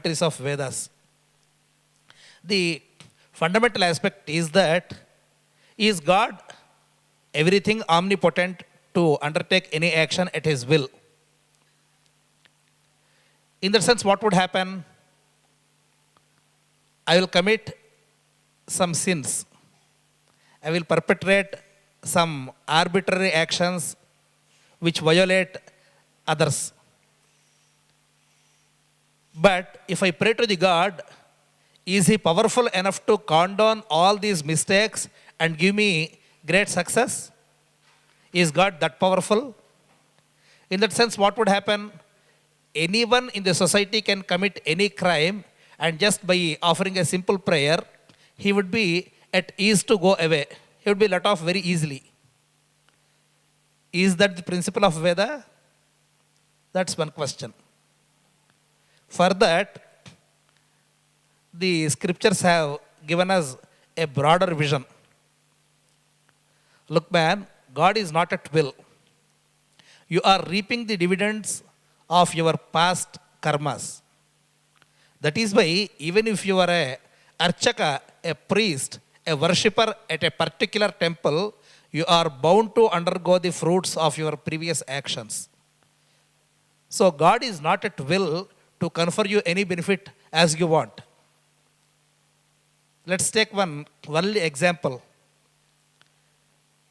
commentaries of Vedas. The fundamental aspect is that, is God everything omnipotent to undertake any action at his will? In that sense, what would happen? I will commit some sins. I will perpetrate some arbitrary actions which violate others. But if I pray to the God, is he powerful enough to condone all these mistakes and give me great success? Is God that powerful? In that sense, what would happen? Anyone in the society can commit any crime, and just by offering a simple prayer, he would be at ease to go away. He would be let off very easily. Is that the principle of Veda? That's one question. For that, the scriptures have given us a broader vision. Look, man, God is not at will. You are reaping the dividends of your past karmas. That is why, even if you are a archaka, a priest, a worshipper at a particular temple, you are bound to undergo the fruits of your previous actions. So God is not at will to confer you any benefit as you want. Let's take one only example.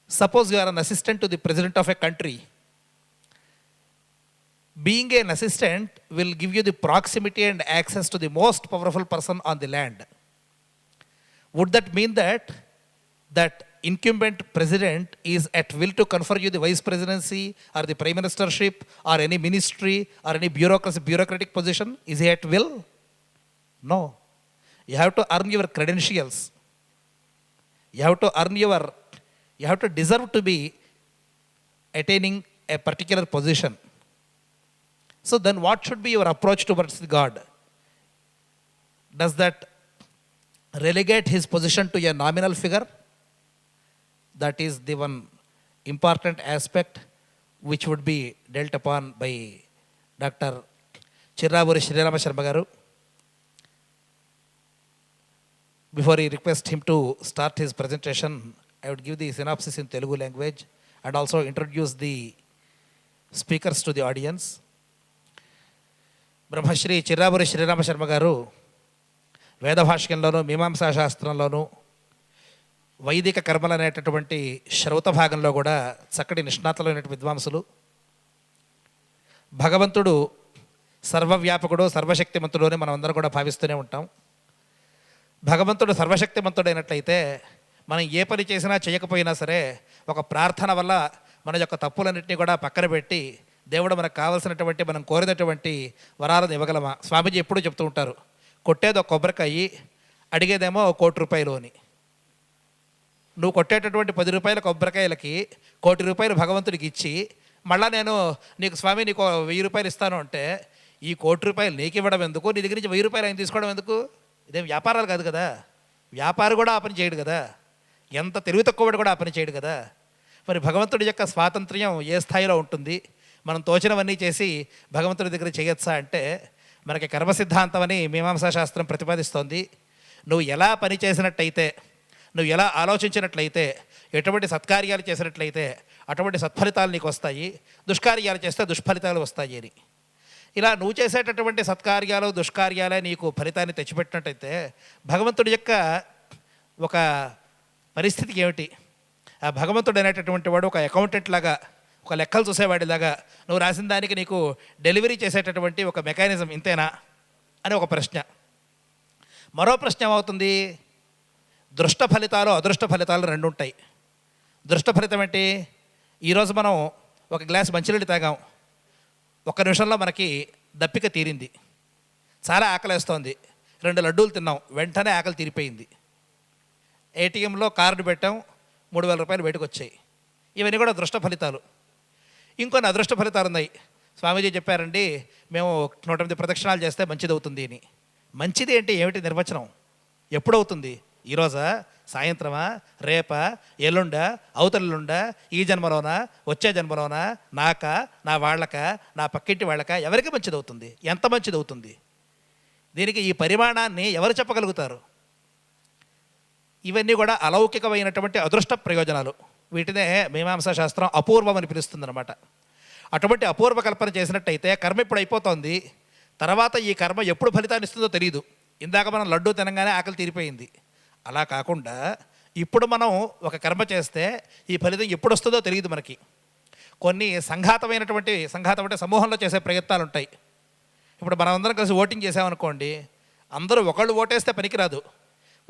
Suppose you are an assistant to the president of a country. Being an assistant will give you the proximity and access to the most powerful person on the land. Would that mean that incumbent president is at will to confer you the vice presidency or the prime ministership or any ministry or any bureaucratic position? Is he at will? No. You have to earn your credentials. You have to deserve to be attaining a particular position. So then what should be your approach towards God? Does that relegate his position to a nominal figure? That is the one important aspect which would be dealt upon by Dr. Chirravuri Srirama Sharma garu. Before I request him to start his presentation, I would give the synopsis in Telugu language and also introduce the speakers to the audience. Brahmasri Chirravuri Srirama Sharma గారు వేదభాష్యంలోను మీమాంసా శాస్త్రంలోను వైదిక కర్మలు అనేటటువంటి శ్రౌత భాగంలో కూడా చక్కటి నిష్ణాతులైనటువంటి విద్వాంసులు. భగవంతుడు సర్వవ్యాపకుడు, సర్వశక్తిమంతుడు అని మనం అందరం కూడా భావిస్తూనే ఉంటాం. భగవంతుడు సర్వశక్తిమంతుడైనట్లయితే మనం ఏ పని చేసినా చేయకపోయినా సరే ఒక ప్రార్థన వల్ల మన యొక్క తప్పులన్నింటినీ కూడా పక్కన పెట్టి దేవుడు మనకు కావాల్సినటువంటి, మనం కోరినటువంటి వరాలను ఇవ్వగలమా? స్వామీజీ ఎప్పుడూ చెప్తూ ఉంటారు, కొట్టేది ఒక కొబ్బరికాయ, అడిగేదేమో ₹1,00,00,000 అని. నువ్వు కొట్టేటటువంటి 10 రూపాయల కొబ్బరికాయలకి ₹1,00,00,000 భగవంతుడికి ఇచ్చి, మళ్ళీ నేను నీకు స్వామి నీకు ₹1,000 ఇస్తాను అంటే, ఈ ₹1,00,00,000 నీకు ఇవ్వడం ఎందుకు? నీ దగ్గర నుంచి ₹1,000 ఆయన తీసుకోవడం ఎందుకు? ఇదేం వ్యాపారాలు కాదు కదా. వ్యాపారి కూడా ఆ పని చేయడు కదా. ఎంత తెలివి తక్కువడు కూడా ఆ పని చేయడు కదా. మరి భగవంతుడి యొక్క స్వాతంత్ర్యం ఏ స్థాయిలో ఉంటుంది? మనం తోచినవన్నీ చేసి భగవంతుడి దగ్గర చేయొచ్చా అంటే, మనకి కర్మ సిద్ధాంతం అని మీమాంసా శాస్త్రం ప్రతిపాదిస్తోంది. నువ్వు ఎలా పని చేసినట్టయితే, నువ్వు ఎలా ఆలోచించినట్లయితే, ఎటువంటి సత్కార్యాలు చేసినట్లయితే అటువంటి సత్ఫలితాలు నీకు వస్తాయి, దుష్కార్యాలు చేస్తే దుష్ఫలితాలు వస్తాయి అని. ఇలా నువ్వు చేసేటటువంటి సత్కార్యాలు దుష్కార్యాలే నీకు ఫలితాన్ని తెచ్చిపెట్టినట్టయితే భగవంతుడి యొక్క ఒక పరిస్థితికి ఏమిటి? ఆ భగవంతుడు అనేటటువంటి వాడు ఒక అకౌంటెంట్ లాగా, ఒక లెక్కలు చూసేవాడిలాగా నువ్వు రాసిన దానికి నీకు డెలివరీ చేసేటటువంటి ఒక మెకానిజం ఇంతేనా అని ఒక ప్రశ్న. మరో ప్రశ్న ఏమవుతుంది? దృష్ట ఫలితాలు అదృష్ట ఫలితాలు రెండు ఉంటాయి. దృష్ట ఫలితం ఏంటి? ఈరోజు మనం ఒక గ్లాస్ మంచినీళ్ళు తాగాం, 1 నిమిషంలో మనకి దప్పిక తీరింది, చాలా ఆకలేస్తోంది, 2 లడ్డూలు తిన్నాం, వెంటనే ఆకలి తీరిపోయింది. ఏటీఎంలో కార్డు పెట్టాం, ₹3,000 బయటకు వచ్చాయి. ఇవన్నీ కూడా దృష్ట ఫలితాలు. ఇంకొన్ని అదృష్ట ఫలితాలు ఉన్నాయి. స్వామీజీ చెప్పారండి, మేము 108 ప్రదక్షిణాలు చేస్తే మంచిది అవుతుంది అని. మంచిది ఏంటి? ఏమిటి నిర్వచనం? ఎప్పుడవుతుంది? ఈరోజా, సాయంత్రమా, రేపా, ఎల్లుండా, అవతలుండా, ఈ జన్మలోనా, వచ్చే జన్మలోనా, నాకా, నా వాళ్ళకా, నా పక్కింటి వాళ్ళకా, ఎవరికి మంచిది అవుతుంది? ఎంత మంచిది అవుతుంది? దీనికి ఈ పరిమాణాన్ని ఎవరు చెప్పగలుగుతారు? ఇవన్నీ కూడా అలౌకికమైనటువంటి అదృష్ట ప్రయోజనాలు. వీటినే మీమాంసా శాస్త్రం అపూర్వం అని పిలుస్తుందన్నమాట. అటువంటి అపూర్వ కల్పన చేసినట్టయితే కర్మ ఇప్పుడు అయిపోతుంది, తర్వాత ఈ కర్మ ఎప్పుడు ఫలితాన్ని ఇస్తుందో తెలియదు. ఇందాక మనం లడ్డూ తినగానే ఆకలి తీరిపోయింది. అలా కాకుండా ఇప్పుడు మనం ఒక కర్మ చేస్తే ఈ ఫలితం ఎప్పుడు వస్తుందో తెలియదు మనకి. కొన్ని సంఘాతం అంటే సమూహంలో చేసే ప్రయత్నాలు ఉంటాయి. ఇప్పుడు మనం అందరం కలిసి ఓటింగ్ చేసామనుకోండి, అందరూ ఒకళ్ళు ఓటేస్తే పనికిరాదు.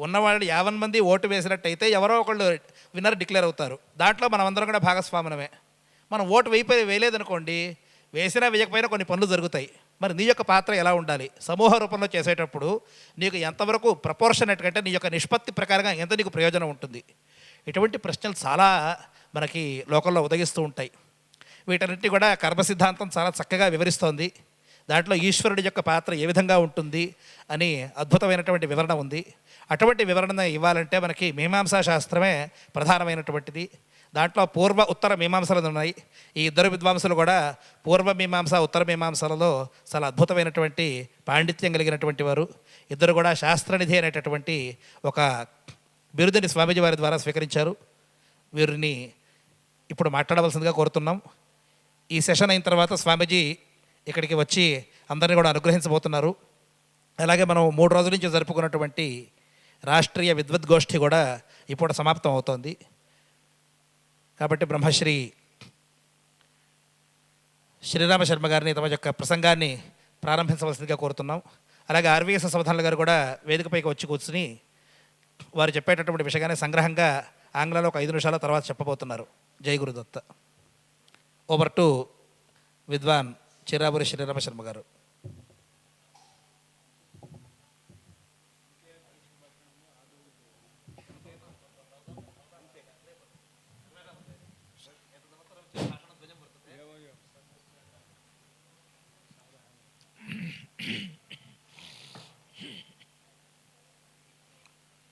ఉన్నవాళ్ళు 50 మంది ఓటు వేసినట్టయితే ఎవరో ఒకళ్ళు విన్నర్ డిక్లేర్ అవుతారు. దాంట్లో మనం అందరం కూడా భాగస్వామ్యమే. మనం ఓటు వేయలేదనుకోండి, వేసినా వేయకపోయినా కొన్ని పనులు జరుగుతాయి. మరి నీ యొక్క పాత్ర ఎలా ఉండాలి? సమూహ రూపంలో చేసేటప్పుడు నీకు ఎంతవరకు ప్రపోర్షనేట్ కంటే నీ యొక్క నిష్పత్తి ప్రకారంగా ఎంత నీకు ప్రయోజనం ఉంటుంది? ఇటువంటి ప్రశ్నలు చాలా మనకి లోకంలో ఉదగిస్తూ ఉంటాయి. వీటన్నిటి కూడా కర్మ సిద్ధాంతం చాలా చక్కగా వివరిస్తోంది. దాంట్లో ఈశ్వరుడి యొక్క పాత్ర ఏ విధంగా ఉంటుంది అని అద్భుతమైనటువంటి వివరణ ఉంది. అటువంటి వివరణ ఇవ్వాలంటే మనకి మీమాంసా శాస్త్రమే ప్రధానమైనటువంటిది. దాంట్లో పూర్వ ఉత్తర మీమాంసలు ఉన్నాయి. ఈ ఇద్దరు విద్వాంసులు కూడా పూర్వ మీమాంస ఉత్తర మీమాంసలలో చాలా అద్భుతమైనటువంటి పాండిత్యం కలిగినటువంటి వారు. ఇద్దరు కూడా శాస్త్రనిధి అనేటటువంటి ఒక బిరుదుని స్వామీజీ వారి ద్వారా స్వీకరించారు. వీరిని ఇప్పుడు మాట్లాడవలసిందిగా కోరుతున్నాం. ఈ సెషన్ అయిన తర్వాత స్వామీజీ ఇక్కడికి వచ్చి అందరినీ కూడా అనుగ్రహించబోతున్నారు. అలాగే మనం 3 రోజుల నుంచి జరుపుకున్నటువంటి రాష్ట్రీయ విద్వద్గోష్ఠి కూడా ఇప్పుడు సమాప్తం అవుతోంది. కాబట్టి బ్రహ్మశ్రీ శ్రీరామ శర్మ గారిని తమ యొక్క ప్రసంగాన్ని ప్రారంభించవలసిందిగా కోరుతున్నాం. అలాగే ఆర్వీఎస్ సంవధానులు గారు కూడా వేదికపైకి వచ్చి కూర్చుని వారు చెప్పేటటువంటి విషయాన్ని సంగ్రహంగా ఆంగ్లంలో ఒక 5 నిమిషాల తర్వాత చెప్పబోతున్నారు. జై గురుదత్త. ఓవర్ టు విద్వాన్ చిరాబురి శ్రీరామ శర్మ గారు.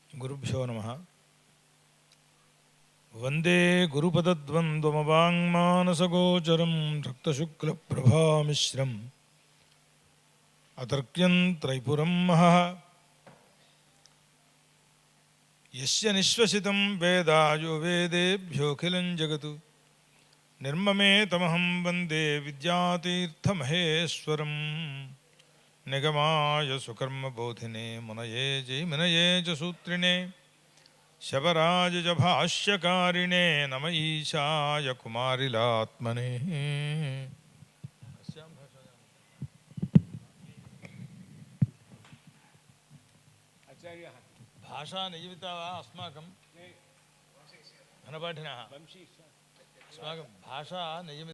గురుభ్యో నమః. వందే గురుపదద్వంద్వమవాంగ్మానసగోచరం రక్తశుక్లప్రభామిశ్రం అతర్క్యం త్రైపురం మహః. యస్య నిశ్వసితం వేదాయో వేదేభ్యోఖిలం జగతు నిర్మమేతమహం వందే విద్యాతీర్థమహేశ్వరం. నిగమాయ సుకర్మబోధినే మునయే జైమినయే చ సూత్రిణే శబరాజ భాష్యకారిణే నమ ఈశాయ కుమారిలాత్మనే. భాషా నియమితా అస్మాకం ఘనపాఠినः అస్మాకం భాషా నియమిత